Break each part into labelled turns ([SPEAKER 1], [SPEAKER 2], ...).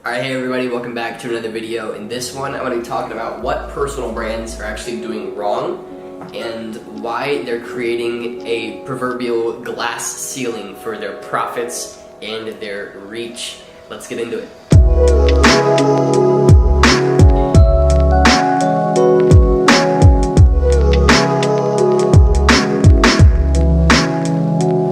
[SPEAKER 1] Alright, hey everybody, welcome back to another video. In this one, I'm going to be talking about what personal brands are actually doing wrong and why they're creating a proverbial glass ceiling for their profits and their reach. Let's get into it.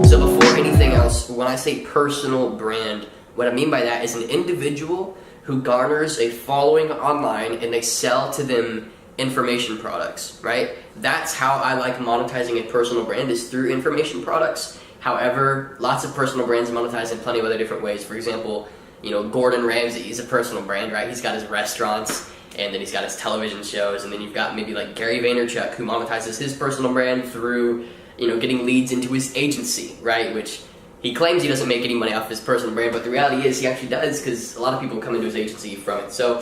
[SPEAKER 1] So before anything else, when I say personal brand, what I mean by that is an individual who garners a following online and they sell to them information products, right? That's how I like monetizing a personal brand, is through information products. However, lots of personal brands monetize in plenty of other different ways. For example, Gordon Ramsay is a personal brand, right? He's got his restaurants, and then he's got his television shows, and then you've got maybe like Gary Vaynerchuk, who monetizes his personal brand through, getting leads into his agency, right? Which he claims he doesn't make any money off his personal brand, but the reality is he actually does, because a lot of people come into his agency from it. So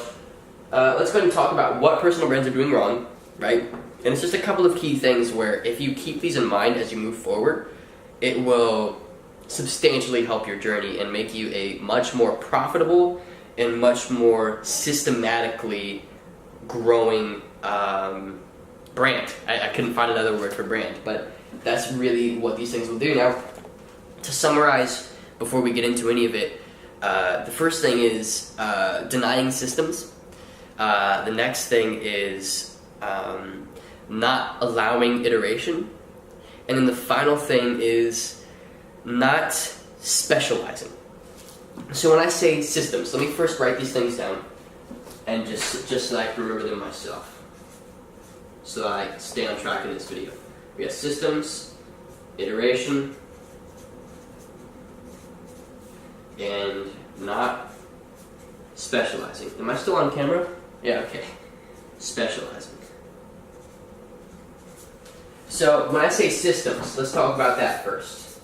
[SPEAKER 1] let's go ahead and talk about what personal brands are doing wrong, right? And it's just a couple of key things where if you keep these in mind as you move forward, it will substantially help your journey and make you a much more profitable and much more systematically growing brand. I couldn't find another word for brand, but that's really what these things will do. Now, to summarize, before we get into any of it, the first thing is denying systems. The next thing is not allowing iteration. And then the final thing is not specializing. So when I say systems, let me first write these things down, and just so that I can remember them myself, so that I can stay on track in this video. We have systems, iteration, and not specializing. Am I still on camera? Yeah, okay. Specializing. So when I say systems, let's talk about that first.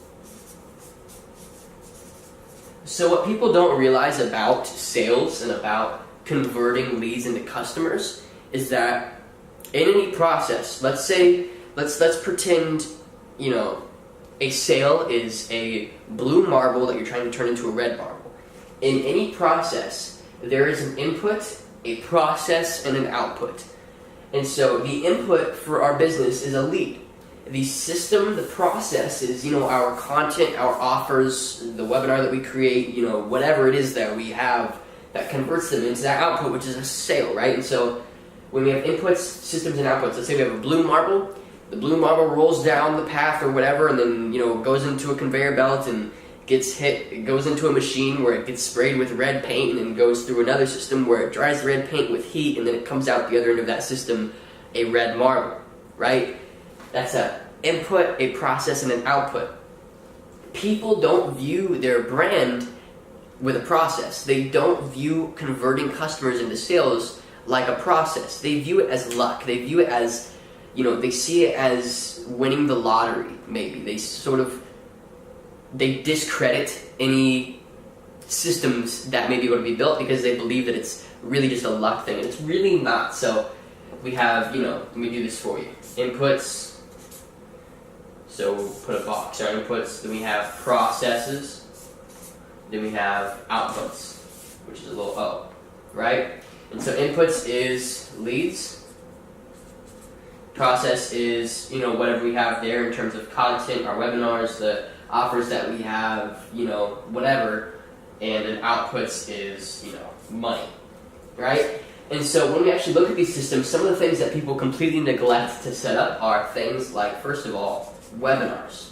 [SPEAKER 1] So what people don't realize about sales and about converting leads into customers is that in any process, let's pretend, a sale is a blue marble that you're trying to turn into a red marble. In any process, there is an input, a process, and an output. And so the input for our business is a lead. The system, the process is, our content, our offers, the webinar that we create, whatever it is that we have that converts them into that output, which is a sale, right? And so when we have inputs, systems, and outputs, let's say we have a blue marble. The blue marble rolls down the path or whatever, and then, goes into a conveyor belt and gets hit. It goes into a machine where it gets sprayed with red paint, and then goes through another system where it dries the red paint with heat, and then it comes out the other end of that system a red marble, right? That's an input, a process, and an output. People don't view their brand with a process. They don't view converting customers into sales like a process. They view it as luck. They view it as, they see it as winning the lottery, maybe. They discredit any systems that may be able to be built because they believe that it's really just a luck thing, and it's really not. So we have, let me do this for you. Inputs, so we'll put a box. Our inputs, then we have processes, then we have outputs, which is a little O, right? And so inputs is leads. Process is, whatever we have there in terms of content, our webinars, the offers that we have, whatever. And then outputs is, money, right? And so when we actually look at these systems, some of the things that people completely neglect to set up are things like, first of all, webinars.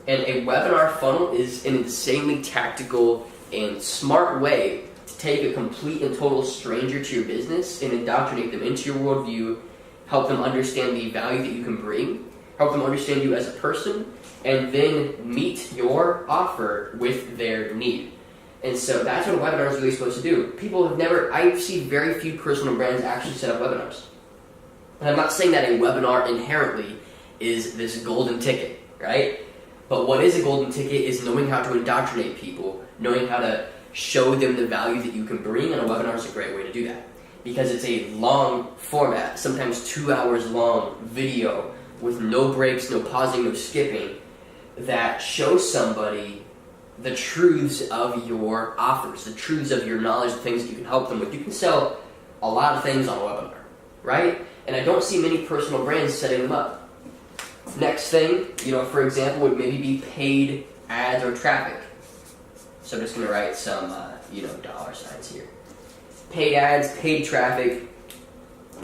[SPEAKER 1] And a webinar funnel is an insanely tactical and smart way to take a complete and total stranger to your business and indoctrinate them into your worldview, help them understand the value that you can bring, help them understand you as a person, and then meet your offer with their need. And so that's what a webinar is really supposed to do. I see very few personal brands actually set up webinars. And I'm not saying that a webinar inherently is this golden ticket, right? But what is a golden ticket is knowing how to indoctrinate people, knowing how to show them the value that you can bring, and a webinar is a great way to do that. Because it's a long format, sometimes 2 hours long video with no breaks, no pausing, no skipping, that shows somebody the truths of your offers, the truths of your knowledge, the things that you can help them with. You can sell a lot of things on a webinar, right? And I don't see many personal brands setting them up. Next thing, for example, would maybe be paid ads or traffic. So I'm just going to write some, dollar signs here. Paid ads, paid traffic.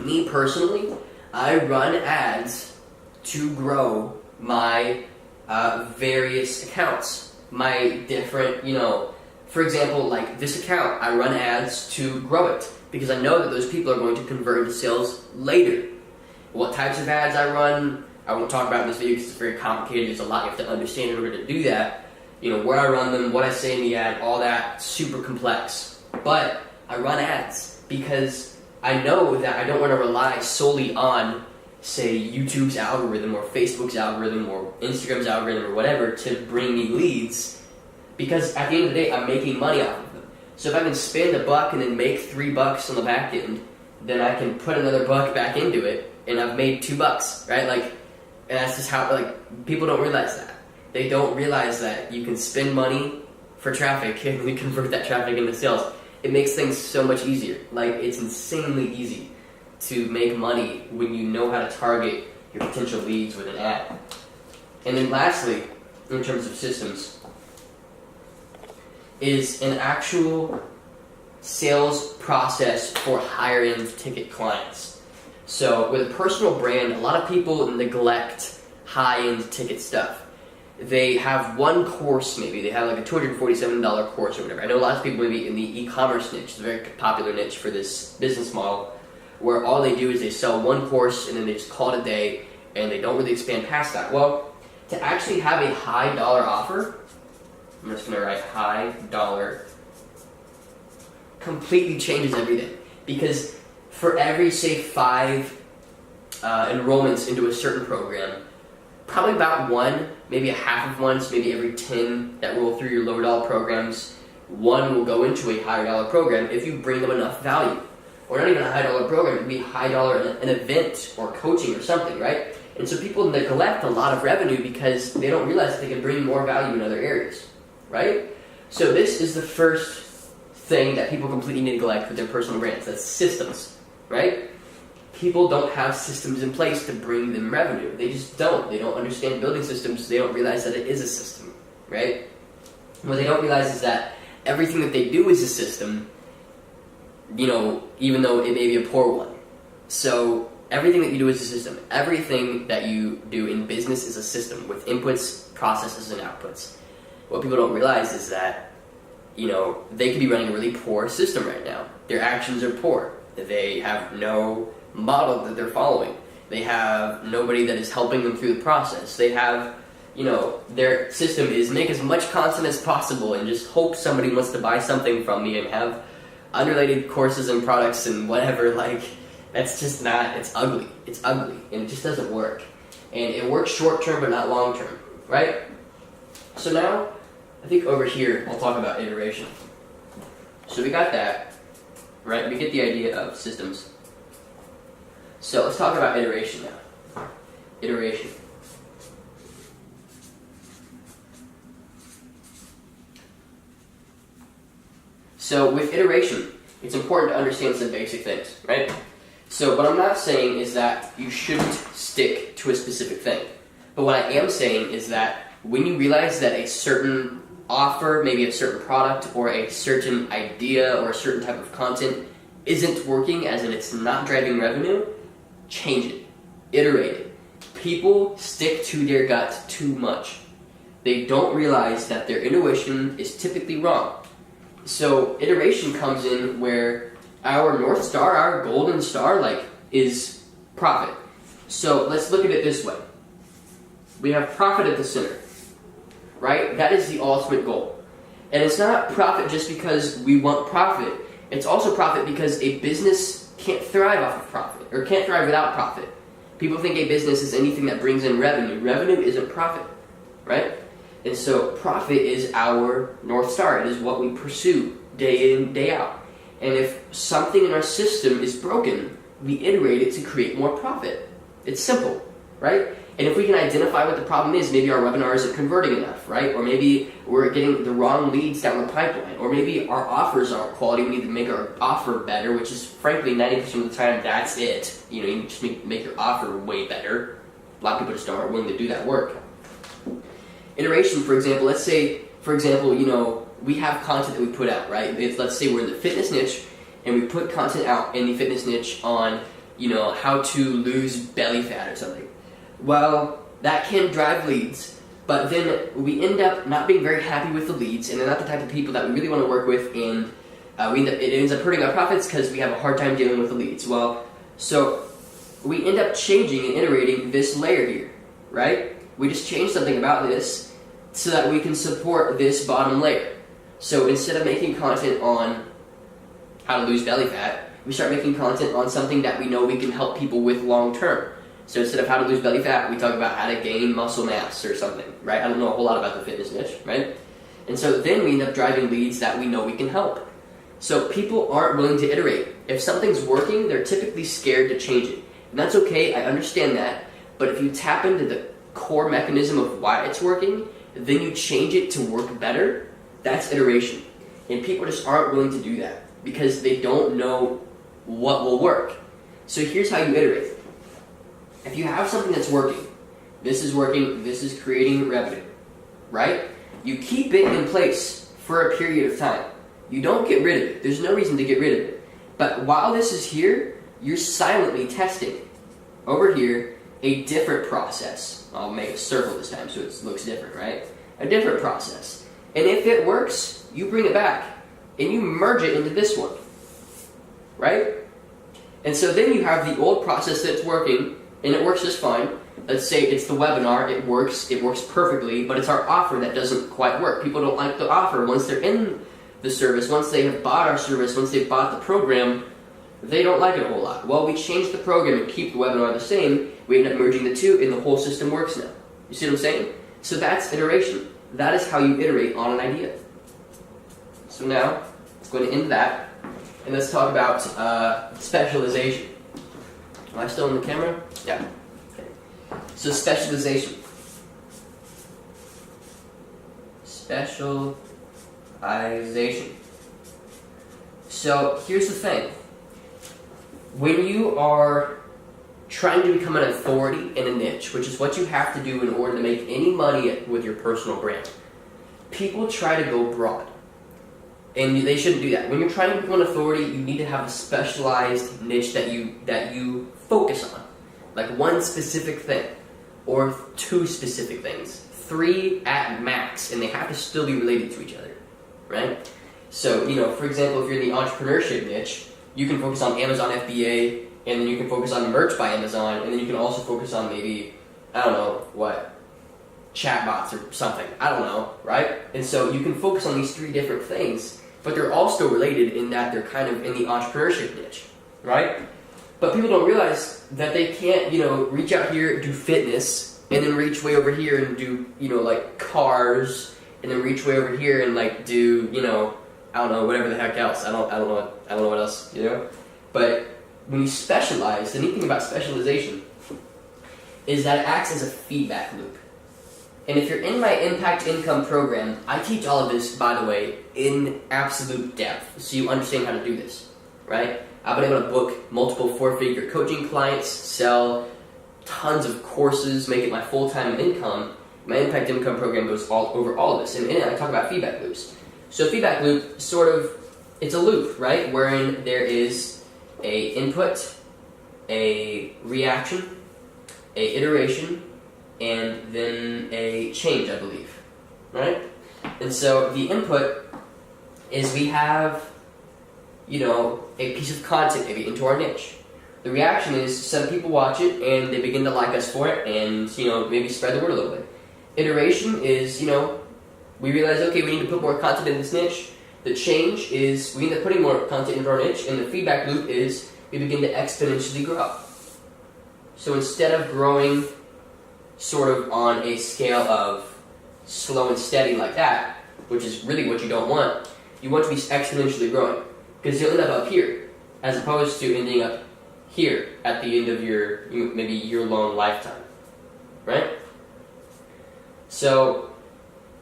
[SPEAKER 1] Me personally, I run ads to grow my various accounts. My different, for example, like this account, I run ads to grow it because I know that those people are going to convert into sales later. What types of ads I run, I won't talk about in this video because it's very complicated. There's a lot you have to understand in order to do that. Where I run them, what I say in the ad, all that, super complex. But I run ads because I know that I don't want to rely solely on, say, YouTube's algorithm or Facebook's algorithm or Instagram's algorithm or whatever to bring me leads, because at the end of the day, I'm making money off of them. So if I can spend $1 and then make $3 on the back end, then I can put another $1 back into it and I've made $2, right? And that's just how, people don't realize that. They don't realize that you can spend money for traffic and then convert that traffic into sales. It makes things so much easier. It's insanely easy to make money when you know how to target your potential leads with an ad. And then lastly, in terms of systems, is an actual sales process for higher-end ticket clients. So with a personal brand, a lot of people neglect high-end ticket stuff. They have one course, maybe. They have a $247 course or whatever. I know a lot of people maybe in the e-commerce niche. It's a very popular niche for this business model, where all they do is they sell one course and then they just call it a day and they don't really expand past that. Well, to actually have a high dollar offer, I'm just going to write high dollar, completely changes everything. Because for every, say, 5 enrollments into a certain program, probably about 1, maybe a half of one, so maybe every 10 that roll through your lower dollar programs, 1 will go into a higher dollar program if you bring them enough value. Or not even a high dollar program, it could be high dollar an event or coaching or something, right? And so people neglect a lot of revenue because they don't realize that they can bring more value in other areas, right? So this is the first thing that people completely neglect with their personal brands. That's systems, right? People don't have systems in place to bring them revenue. They just don't. They don't understand building systems. They don't realize that it is a system, right? What they don't realize is that everything that they do is a system, even though it may be a poor one. So everything that you do is a system. Everything that you do in business is a system with inputs, processes, and outputs. What people don't realize is that, they could be running a really poor system right now. Their actions are poor. They have no model that they're following. They have nobody that is helping them through the process. They have, their system is make as much content as possible and just hope somebody wants to buy something from me and have unrelated courses and products and whatever. That's just not, it's ugly. It's ugly and it just doesn't work. And it works short term but not long term, right? So now, I think over here, I'll talk about iteration. So we got that, right? We get the idea of systems. So let's talk about iteration now. Iteration. So with iteration, it's important to understand some basic things, right? So what I'm not saying is that you shouldn't stick to a specific thing. But what I am saying is that when you realize that a certain offer, maybe a certain product or a certain idea or a certain type of content isn't working, as in it's not driving revenue, change it. Iterate it. People stick to their gut too much. They don't realize that their intuition is typically wrong. So iteration comes in where our North Star, our golden star, is profit. So let's look at it this way. We have profit at the center, right? That is the ultimate goal. And it's not profit just because we want profit. It's also profit because a business can't thrive off of profit, or can't thrive without profit. People think a business is anything that brings in revenue. Revenue isn't profit, right? And so profit is our North Star. It is what we pursue day in, day out. And if something in our system is broken, we iterate it to create more profit. It's simple, right? And if we can identify what the problem is, maybe our webinar isn't converting enough, right? Or maybe we're getting the wrong leads down the pipeline. Or maybe our offers aren't quality, we need to make our offer better, which is frankly 90% of the time that's it. You know, you just make your offer way better. A lot of people just aren't willing to do that work. Iteration, for example, let's say, for example, you know, we have content that we put out, right? Let's say we're in the fitness niche, and we put content out in the fitness niche on, you know, how to lose belly fat or something. Well, that can drive leads, but then we end up not being very happy with the leads, and they're not the type of people that we really want to work with, and it ends up hurting our profits because we have a hard time dealing with the leads. Well, so we end up changing and iterating this layer here, right? We just change something about this so that we can support this bottom layer. So instead of making content on how to lose belly fat, we start making content on something that we know we can help people with long term. So instead of how to lose belly fat, we talk about how to gain muscle mass or something, right? I don't know a whole lot about the fitness niche, right? And so then we end up driving leads that we know we can help. So people aren't willing to iterate. If something's working, they're typically scared to change it. And that's okay, I understand that. But if you tap into the core mechanism of why it's working, then you change it to work better, that's iteration. And people just aren't willing to do that because they don't know what will work. So here's how you iterate. If you have something that's working, this is creating revenue, right? You keep it in place for a period of time. You don't get rid of it. There's no reason to get rid of it. But while this is here, you're silently testing over here a different process. I'll make a circle this time so it looks different, right? A different process. And if it works, you bring it back and you merge it into this one, right? And so then you have the old process that's working, and it works just fine. Let's say it's the webinar, it works perfectly, but it's our offer that doesn't quite work. People don't like the offer. Once they're in the service, once they have bought our service, once they've bought the program, they don't like it a whole lot. Well, we change the program and keep the webinar the same, we end up merging the two, and the whole system works now. You see what I'm saying? So that's iteration. That is how you iterate on an idea. So now, let's go into that, and let's talk about specialization. Am I still on the camera? Yeah. Okay. So specialization. Specialization. So here's the thing. When you are trying to become an authority in a niche, which is what you have to do in order to make any money with your personal brand, people try to go broad. And they shouldn't do that. When you're trying to become an authority, you need to have a specialized niche that you focus on. Like one specific thing, or two specific things. 3 at max, and they have to still be related to each other, right? So, you know, for example, if you're in the entrepreneurship niche, you can focus on Amazon FBA, and then you can focus on merch by Amazon, and then you can also focus on maybe, I don't know, what, chatbots or something. I don't know, right? And so you can focus on these 3 different things, but they're all still related in that they're kind of in the entrepreneurship niche, right? But people don't realize that they can't, you know, reach out here, do fitness, and then reach way over here and do, you know, like cars, and then reach way over here and like do, you know, I don't know, whatever the heck else. I don't know what else, you know? But when you specialize, the neat thing about specialization is that it acts as a feedback loop. And if you're in my Impact Income program, I teach all of this, by the way, in absolute depth, so you understand how to do this, right? I've been able to book multiple 4-figure coaching clients, sell tons of courses, make it my full-time income. My Impact Income program goes all over all of this, and in it I talk about feedback loops. So feedback loop, sort of, it's a loop, right? Wherein there is a input, a reaction, a iteration, and then a change, I believe, right? And so the input is we have, you know, a piece of content maybe into our niche. The reaction is some people watch it and they begin to like us for it and, you know, maybe spread the word a little bit. Iteration is, you know, we realize, okay, we need to put more content in this niche. The change is we end up putting more content into our niche, and the feedback loop is we begin to exponentially grow. So instead of growing sort of on a scale of slow and steady like that, which is really what you don't want, you want to be exponentially growing. Because you'll end up here, as opposed to ending up here at the end of your maybe year-long lifetime. right? So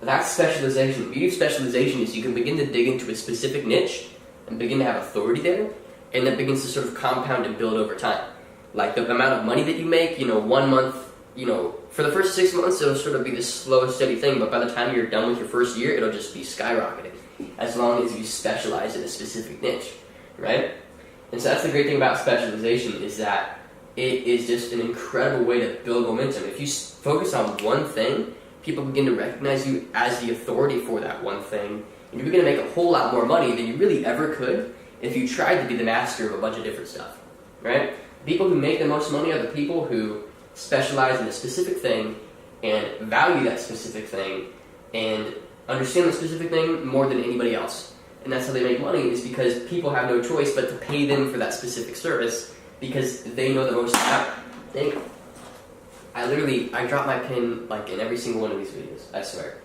[SPEAKER 1] that's specialization. The beauty of specialization is you can begin to dig into a specific niche and begin to have authority there, and that begins to sort of compound and build over time. Like the amount of money that you make, 1 month, for the first 6 months, it'll sort of be this slow, steady thing, but by the time you're done with your first year, it'll just be skyrocketing, as long as you specialize in a specific niche, right? And so that's the great thing about specialization, is that it is just an incredible way to build momentum. If you focus on one thing, people begin to recognize you as the authority for that one thing, and you're going to make a whole lot more money than you really ever could if you tried to be the master of a bunch of different stuff, right? People who make the most money are the people who specialize in a specific thing and value that specific thing and understand the specific thing more than anybody else. And that's how they make money, is because people have no choice but to pay them for that specific service because they know the most about it. I drop my pin like in every single one of these videos, I swear.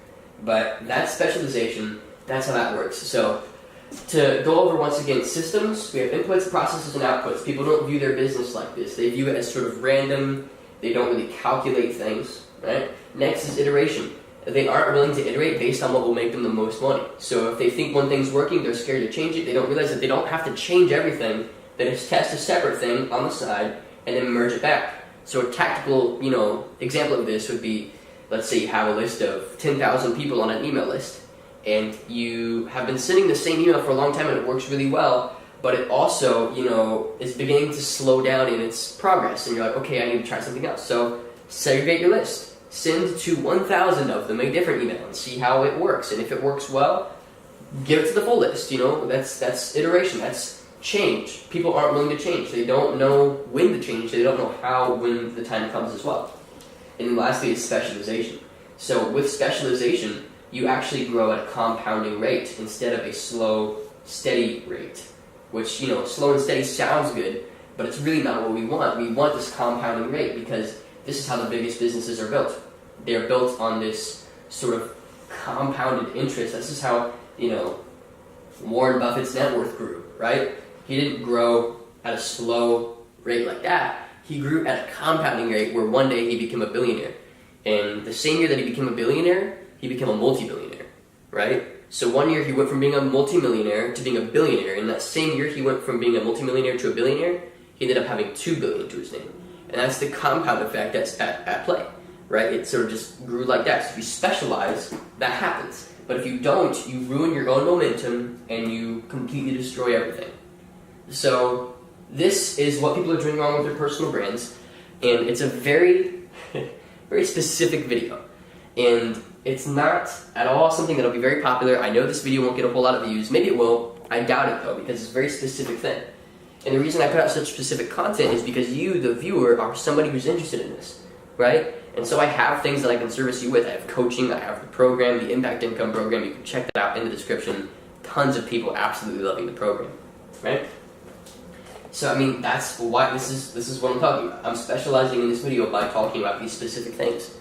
[SPEAKER 1] But that specialization, that's how that works. So to go over once again, systems, we have inputs, processes, and outputs. People don't view their business like this. They view it as sort of random. They don't really calculate things, right? Next is iteration. They aren't willing to iterate based on what will make them the most money. So if they think one thing's working, they're scared to change it. They don't realize that they don't have to change everything. They just test a separate thing on the side and then merge it back. So a tactical, example of this would be, let's say you have a list of 10,000 people on an email list, and you have been sending the same email for a long time and it works really well, but it also, is beginning to slow down in its progress, and you're like, okay, I need to try something else. So segregate your list. Send to 1,000 of them a different email and see how it works. And if it works well, give it to the full list. That's iteration. That's change. People aren't willing to change. They don't know when to change. They don't know how when the time comes as well. And then lastly is specialization. So with specialization, you actually grow at a compounding rate instead of a slow, steady rate. Which, slow and steady sounds good, but it's really not what we want. We want this compounding rate because this is how the biggest businesses are built. They're built on this sort of compounded interest. This is how, Warren Buffett's net worth grew, right? He didn't grow at a slow rate like that. He grew at a compounding rate where one day he became a billionaire. And the same year that he became a billionaire, he became a multi-billionaire, right? So one year he went from being a multi-millionaire to being a billionaire. In that same year he went from being a multi-millionaire to a billionaire, he ended up having $2 billion to his name. And that's the compound effect that's at play, right? It sort of just grew like that. So if you specialize, that happens. But if you don't, you ruin your own momentum and you completely destroy everything. So this is what people are doing wrong with their personal brands. And it's a very, very specific video. And it's not at all something that'll be very popular. I know this video won't get a whole lot of views. Maybe it will. I doubt it, though, because it's a very specific thing. And the reason I put out such specific content is because you, the viewer, are somebody who's interested in this, right? And so I have things that I can service you with. I have coaching, I have the program, the Impact Income program. You can check that out in the description. Tons of people absolutely loving the program, right? So, that's why this is what I'm talking about. I'm specializing in this video by talking about these specific things.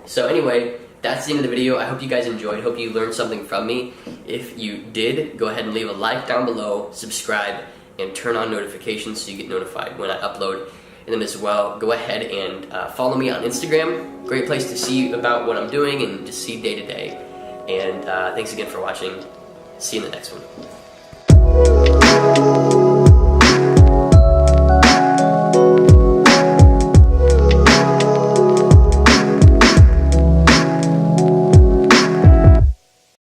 [SPEAKER 1] So anyway, that's the end of the video. I hope you guys enjoyed. Hope you learned something from me. If you did, go ahead and leave a like down below, subscribe, and turn on notifications so you get notified when I upload. And then as well, go ahead and follow me on Instagram. Great place to see about what I'm doing and just see day to day. And thanks again for watching. See you in the next one.